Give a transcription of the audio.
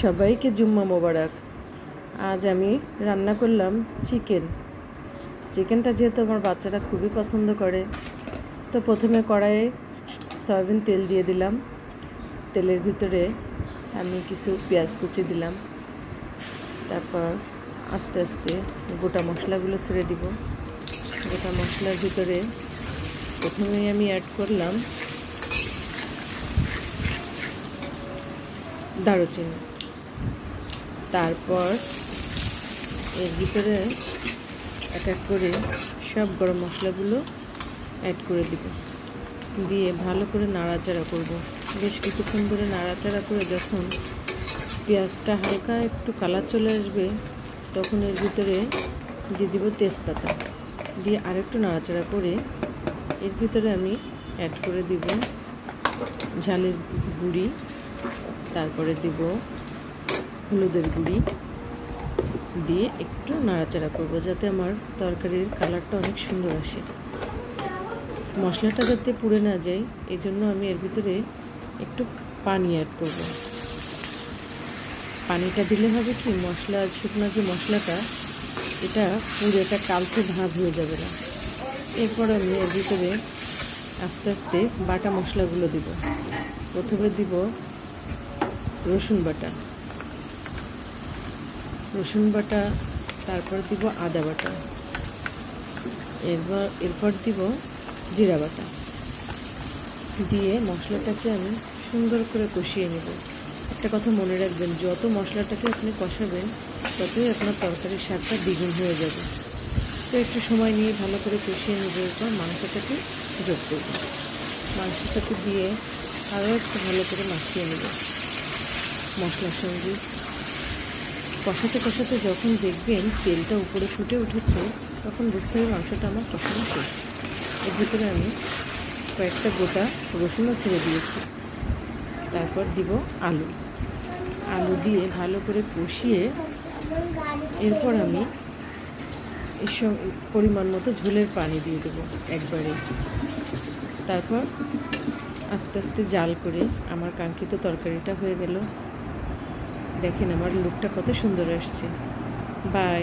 সবাইকে জুম্মা মোবারক। আজ আমি রান্না করলাম চিকেনটা যেহেতু আমার বাচ্চারা খুবই পছন্দ করে, তো প্রথমে কড়াইয়ে সয়াবিন তেল দিয়ে দিলাম। তেলের ভিতরে আমি কিছু পেঁয়াজ কুচি দিলাম। তারপর আস্তে আস্তে গোটা মশলাগুলো ছেড়ে দিব। গোটা মশলার ভিতরে প্রথমেই আমি অ্যাড করলাম দারুচিনি। তারপর এর ভিতরে এক এক করে সব গরম মশলাগুলো অ্যাড করে দিব, দিয়ে ভালো করে নাড়াচাড়া করব। বেশ কিছুক্ষণ ধরে নাড়াচাড়া করে যখন পেঁয়াজটা হালকা একটু কালার চলে আসবে, তখন এর ভিতরে দিয়ে দিব তেজপাতা, দিয়ে আরেকটু নাড়াচাড়া করে এর ভিতরে আমি অ্যাড করে দিব ঝালের গুঁড়ি, তারপরে দিব হলুদের গুঁড়ি, দিয়ে একটু নাড়াচাড়া করব যাতে আমার তরকারির কালারটা অনেক সুন্দর আসে। মশলাটা যাতে পুড়ে না যায়, এই জন্য আমি এর ভিতরে একটু পানি অ্যাড করব। পানিটা দিলে হবে কি, শুকনো যে মশলাটা, এটা পুরোটা কালচে ভাব হয়ে যাবে না। এরপর আমি এর ভিতরে আস্তে আস্তে বাটা মশলাগুলো দিব। প্রথমে দিব রসুন বাটা, তারপর দিব আদা বাটা, এরপর দিব জিরা বাটা, দিয়ে মশলাটাকে আমি সুন্দর করে কষিয়ে নেব। একটা কথা মনে রাখবেন, যত মশলাটাকে আপনি কষাবেন ততই আপনার তরকারির স্বাদটা দ্বিগুণ হয়ে যাবে। তো একটু সময় নিয়ে ভালো করে কষিয়ে নেব। এরপর মাংসটাকে যোগ করব। মাংসটাকে দিয়ে আরও একটু ভালো করে মাখিয়ে নেব মশলার সঙ্গে। কষাতে যখন দেখবেন তেলটা উপরে ফুটে উঠেছে, তখন বুঝতে হবে মাংসটা আমার কষানো শেষ। এর ভিতরে আমি কয়েকটা গোটা রসুনও ছেড়ে দিয়েছি। তারপর দিব আলু দিয়ে ভালো করে কষিয়ে এরপর আমি এসব পরিমাণ মতো ঝোলের পানি দিয়ে দেবো একবারে। তারপর আস্তে আস্তে জাল করে আমার কাঙ্ক্ষিত তরকারিটা হয়ে গেল। দেখেন আমার লুকটা কত সুন্দর আসছে। বাই।